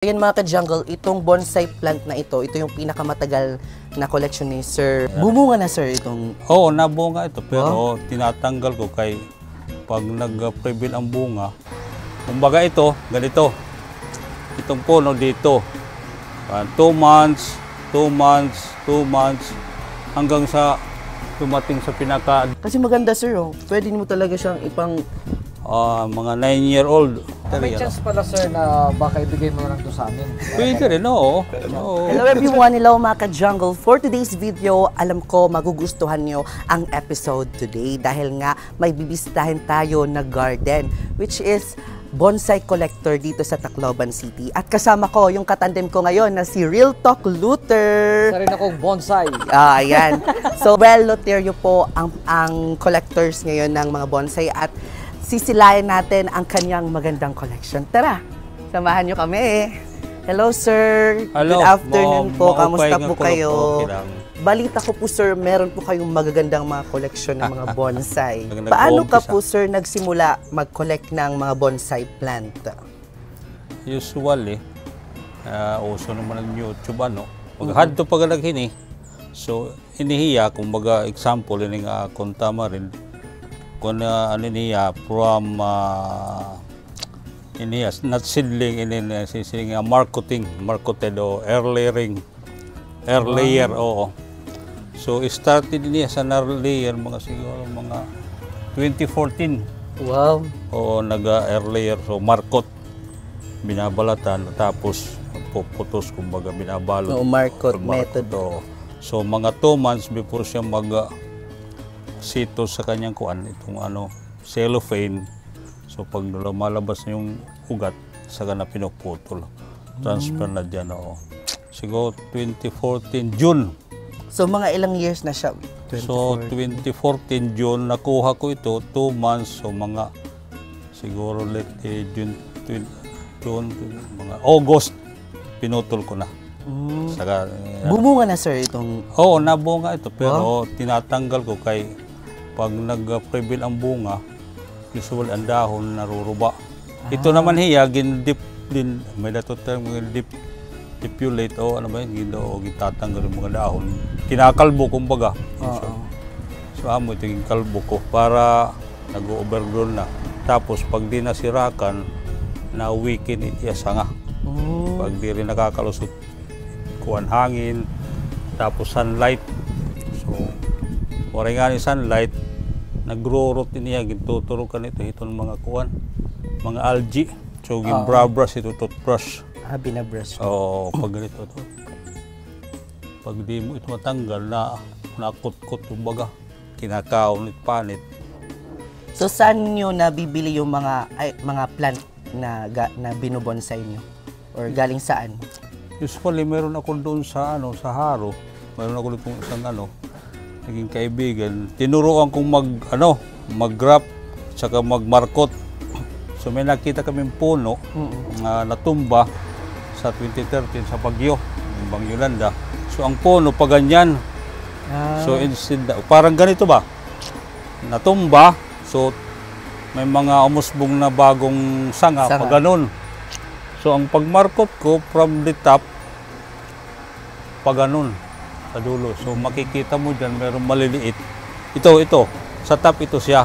Ayan mga ka-jungle, itong bonsai plant na ito yung pinakamatagal na collection ni Sir. Bumunga na Sir itong... Oo, nabunga ito. Pero tinatanggal ko kay pag nag-prevail ang bunga. Kumbaga ito, ganito. Itong puno dito. 2 months, 2 months, 2 months, hanggang sa tumating sa pinaka... Kasi maganda Sir, oh. Pwede mo talaga siyang ipang... mga 9-year-old. May chance pala sir na baka ibigay mo lang ito sa amin. Pwede rin, oo. Hello everyone, hello mga ka-jungle. For today's video, alam ko magugustuhan nyo ang episode today dahil nga may bibisitahin tayo na garden which is bonsai collector dito sa Tacloban City. At kasama ko yung katandem ko ngayon na si Real Talk Luther. Isa rin akong bonsai. Ayan. So well, Luterio po ang collectors ngayon ng mga bonsai at sisilayan natin ang kanyang magandang collection. Tara, samahan nyo kami. Hello, sir. Hello. Good afternoon po. Kamusta po kayo? Okay. Balita ko po, sir, meron po kayong magagandang mga collection ng mga bonsai. Paano ka po, sir, nagsimula mag-collect ng mga bonsai plant? Usually, uso naman ng YouTube, Maghadto pag naghini. So, inihiya, kumbaga, example, ini nga kontama rin. Kung niya from not seedling sising marketed o air layer oo. So started niya sa air layer siguro mga 2014. Wow. Oo, air layer so markot binabalatan tapos puputos kumbaga binabalot. No, markot method. So mga 2 months before siya sito sa kanyang kuan itong cellophane. So pag lumalabas na yung ugat saka na pinuputol. Transfer na diyan siguro 2014 June. So mga ilang years na siya? 2014. So 2014 June nakuha ko ito 2 months so mga siguro June mga August pinutol ko na. Saka bumunga na sir itong... Oo, nabunga ito pero tinatanggal ko kay pag nag-prevail ang bunga, usually ang dahon naruruba. Ito naman hiya, gin-dip din, may dato term, dipulate o gitatanggal yung mga dahon. Kinakalbo kumbaga. So amo ito yung kalbo ko para nag-overgrown na. Tapos pag di nasirakan, na-weaken iyasa nga. Pag di rin nakakalusot, kuwan hangin, tapos sunlight. So, waray nga ni sunlight, nag-grow-root niya, gintuturukan ito mga kuwan, mga algae. So, ginbrabrush ito, toothbrush. Binabrush. Oo, pag ganito ito. Pag di mo ito matanggal, nakut-kut yung baga, kinakaon, panit. So, saan nyo nabibili yung mga plant na binubonsai nyo? Or galing saan? Usually, meron ako doon sa Haro. Meron ako doon isang naging kaibigan. Tinuruan kong mag-grap saka mag-markot. So may nakita kaming puno natumba sa 2013 sa Bagyo, Bagyo Landa. So ang puno pa ganyan. So instead parang ganito ba? Natumba. So may mga umusbong na bagong sanga. Pa ganun. So ang pagmarkot ko from the top pa ganun sa dulo. So makikita mo dyan, meron maliliit. Ito. Sa top ito siya.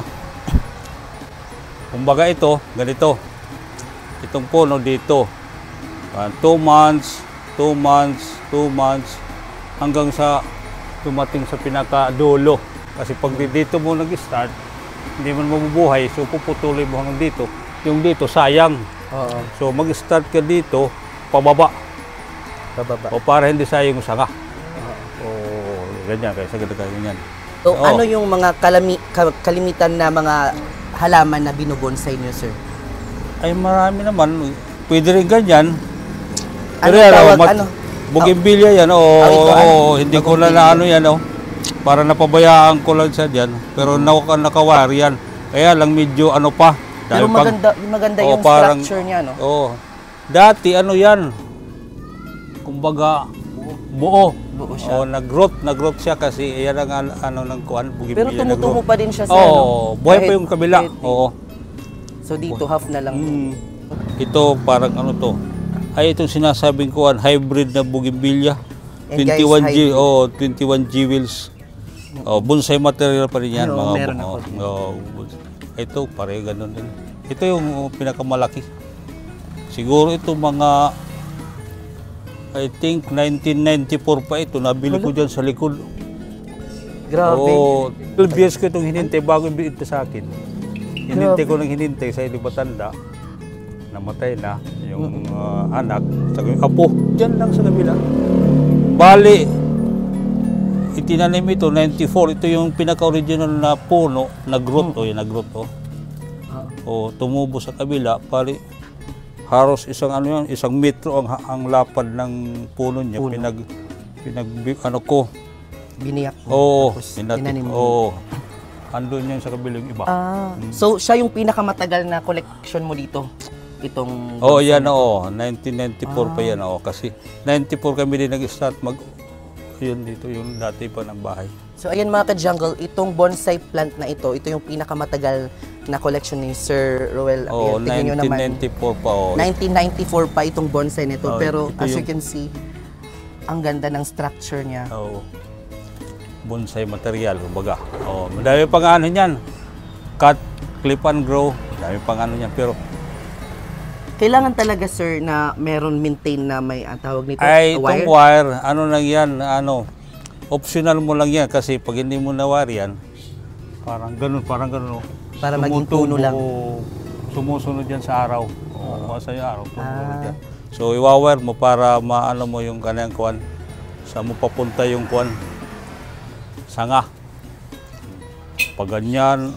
Kumbaga ito, ganito. Itong puno dito. 2 months, 2 months, 2 months, hanggang sa tumating sa pinaka-dulo. Kasi pag dito mo nag-start, hindi mo mabubuhay. So puputuloy mo hanggang dito. Yung dito, sayang. So mag-start ka dito, pababa. O para hindi sayang yung sanga. Ganyan, kaya sa ganyan. So, ano yung mga kalimitan na mga halaman na binubonsai niyo, sir? Ay, marami naman. Pwede rin ganyan. Ano Bougainvillea yan, hindi ko na yan, para napabayaan ko lang siya dyan. Pero nakawari yan. Kaya lang medyo pa. Pero maganda yung structure niya, no? Dati, yan. Kumbaga, buo siya. Nag-growth siya kasi yan ang ng kuan, Bougainvillea. Pero tumutubo pa din siya, sir, buhay pa yung kabila. So dito half na lang. Ito parang ay itong sinasabing kuan, hybrid na bougainvillea. And guys, 21 G wheels. Bonsai material pa rin yan. Ano, meron ako ito, pare ganun din. Ito yung pinakamalaki. Siguro ito mga, I think 1994 pa ito. Nabili ko dyan sa likod. Grabe. 12 years ko itong hinintay bago ibigay ito sa akin. Hinintay ko ng hinintay sa hindi matanda. Namatay na yung anak. Saka yung apo. Diyan lang sa kabila. Bali, itinanim ito, 94. Ito yung pinaka-original na puno, nag-root. Nag-root. Tumubo sa kabila. Bali, halos isang metro ang lapad ng puno niya. Biniyak mo. Tapos tinanim mo. Andun yan sa kabilang iba. So, siya yung pinakamatagal na collection mo dito? Itong... yan 1994 pa yan kasi 94 kami din nag-start yun dito yung dati pa ng bahay. So ayan mga ka-jungle, itong bonsai plant na ito yung pinakamatagal na collection ni Sir Roel. 1994 pa 1994 pa itong bonsai nito, pero as you can see, ang ganda ng structure niya. Bonsai material, kumbaga. Madami pang ano niyan. Cut, clip and grow, madami pang ano niyan, pero kailangan talaga sir na meron maintain na may tawag nito itong wire, ano lang yan, optional mo lang yan kasi pag hindi mo na-wire yan, parang ganun. Para maging puno lang. Sumusunod yan sa araw. Masa yung araw, tumusunod yan. So iwa-wire mo para maano mo yung kanyang kuwan, saan mo papunta yung kuwan, sanga. Pag ganyan,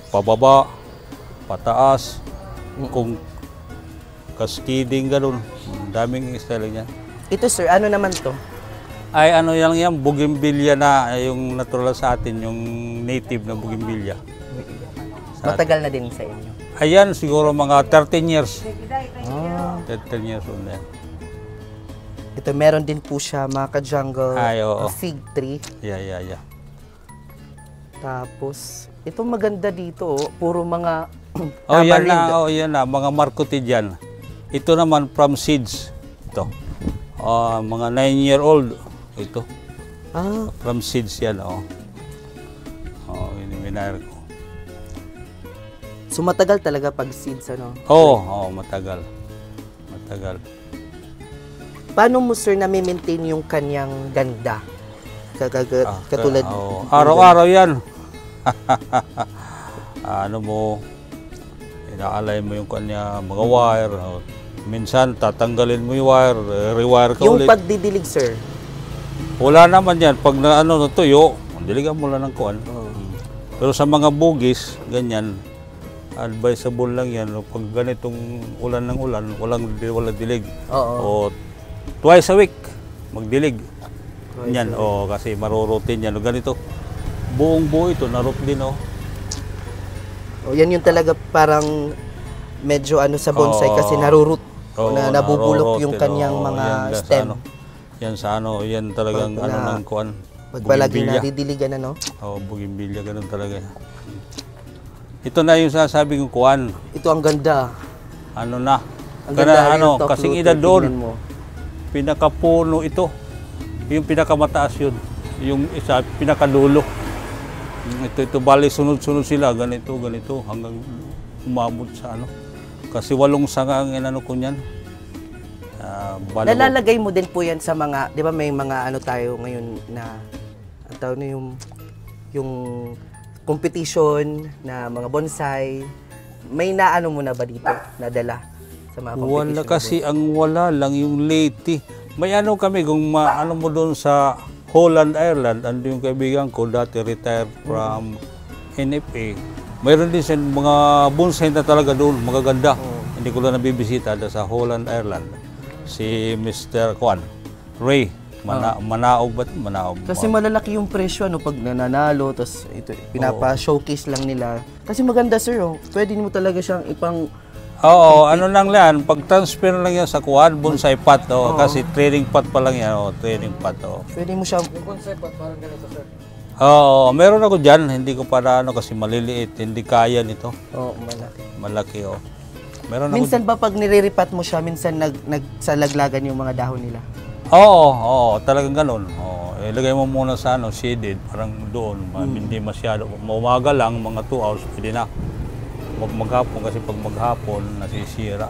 pababa, pataas, kung cascading ganun. Daming style niya. Ito sir, ano naman to? Ay ano yan, bougainvillea na yung natural sa atin, yung native na bougainvillea. Matagal na din sa inyo? Ayan, siguro mga 13 years. 13 years old na yan. Ito, meron din po siya mga ka-jungle, fig tree. Yeah. Tapos, ito maganda dito, puro mga yan na, mga marcote dyan. Ito naman from seeds. Ito. Mga 9-year-old. Ito. From seeds yan. Iniminayar ko. So matagal talaga pag seeds, ano? Matagal. Paano mo sir na-maintain yung kanyang ganda? Katulad. Araw-araw yan. Inaalay mo yung kanya mga wire. Minsan tatanggalin mo yung wire, rewire ka yung ulit. Yung pagdidilig sir? Wala naman yan. Pag natuyo, diligan mo lang ng kuwan. Pero sa mga bugis, ganyan, advisable lang yan. Pag ganitong ulan ng ulan, walang dilig. Twice a week, magdilig. Yan, kasi marurutin yan. Ganito, buong buo ito, narot din. Yan yung talaga parang medyo sa bonsai kasi narurut. Nabubulok yung kanyang mga stem. Yan talagang ng kuwan. Pag palagi nadidiligan bougainvillea, ganun talaga. Ito na yung sasabi kong kuwan. Ito ang ganda. Ang ganda, kasing edad doon. Pinakapuno ito. Yung pinakamataas yun. Yung isa, pinakadulo. Ito bali sunod-sunod sila. Ganito, hanggang umabot sa Kasi 8 sanga ang inano ko niyan. Nalalagay mo din po yan sa mga, di ba may mga tayo ngayon na, ang tawag na yung competition na mga bonsai. May naano mo na ba dito, nadala sa mga competition? Wala kasi, ang wala lang yung late. May kami, kung maano mo doon sa Holland, Ireland, ando yung kaibigan ko, dati retired from NFA. Mayroon din siya mga bonsai na talaga doon, magaganda. Hindi ko lang nabibisita sa Holland, Ireland. Si Mr. Ray, Manaog ba? Manaog. Kasi malalaki yung presyo pag nananalo, tapos ito, pinapa-showcase lang nila. Kasi maganda sir, pwede mo talaga siyang ipang... lang yan, pag-transfer lang yan sa bonsai pot, kasi training pot pa lang yan, training pot. Pwede mo siyang... Yung bonsai pot, parang ganito sir. Meron ako dyan, hindi ko para kasi maliliit, hindi kaya nito. Malaki. Malaki, Meron Minsan ba pag niriripat mo siya, minsan nagsalaglagan yung mga dahon nila? Oo, talagang ganun. Oo, ilagay mo muna sa shaded, parang doon, hindi masyado. Umaga lang, mga 2 hours, pwede na. Huwag maghapon kasi pag maghapon, nasisira.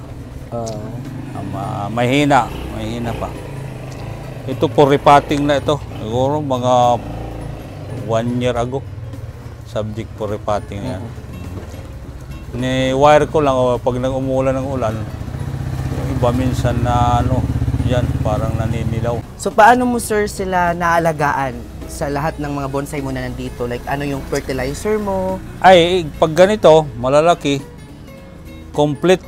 Mahina pa. Ito for repotting na ito. Siguro mga 1 year ago. Subject for repotting na yan. Ni-wire ko lang pag nag-umulan ng ulan, yung iba minsan na yan, parang naninilaw. So paano mo sir sila naalagaan sa lahat ng mga bonsai mo na nandito? Like ano yung fertilizer mo? Ay, pag ganito, malalaki, complete.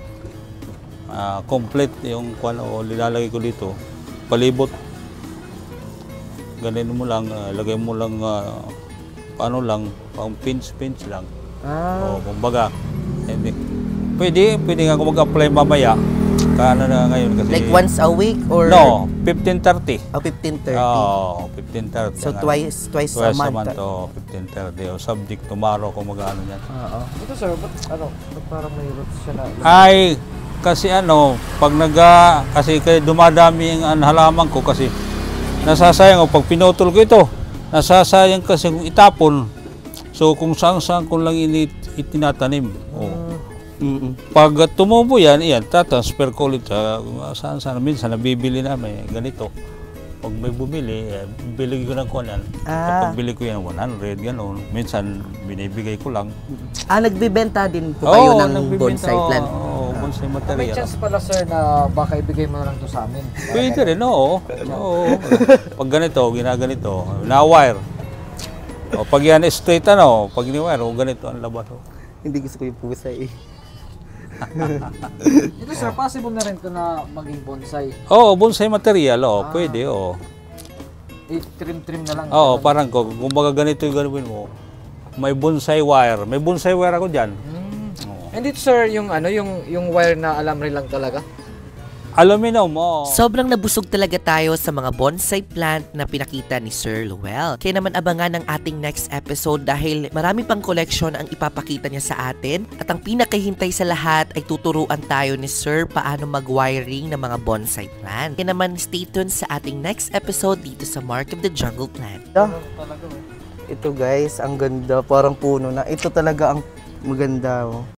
Complete yung nilalagay ko dito, palibot. Ganito mo lang, lagay mo lang, paano lang, pang pinch lang. Kumbaga, hindi. Pwede nga ako mag-apply mamaya. Kaano na ngayon kasi... Like once a week or... No, 15-30. 15-30. Oo, 15-30. So twice a month. 15-30. Subject tomorrow kung mag-ano yan. Ito sir, ba't parang may roots siya na? Ay, kasi pag kasi dumadami yung halaman ko kasi nasasayang pag pinutol ko ito, nasasayang kasi kung itapon. So kung saan ko lang itinatanim. Pag tumubo yan, tatransfer ko ulit saan. Minsan nabibili namin ganito. Pag may bumili, bili ko ng kunan. Kapag bili ko yan 100, gano'n. Minsan binibigay ko lang. Nagbibenta din po kayo ng bonsai plant? Oo, bonsai May material. chance pala sir na baka ibigay mo na lang to sa amin. Pwede rin, oo. Pag ganito, ginaganito, na-wire. Pag yan straight, pag ni-wire, ganito ang labas. Hindi gusto ko yung pusay. Ito sir, possible na rin ito na maging bonsai. Oo, bonsai material, pwede, oo. Trim na lang. Oo, parang kumbaga ganito yung gawin mo. May bonsai wire. May bonsai wire ako dyan. And dito sir, yung wire na alambre lang talaga? Aluminum mo. Sobrang nabusog talaga tayo sa mga bonsai plant na pinakita ni Sir Luel. Kaya naman abangan ang ating next episode dahil marami pang collection ang ipapakita niya sa atin. At ang pinakahintay sa lahat ay tuturuan tayo ni Sir paano mag-wiring ng mga bonsai plant. Kaya naman stay tuned sa ating next episode dito sa Mark of the Jungle Plant. Ito guys, ang ganda. Parang puno na. Ito talaga ang maganda.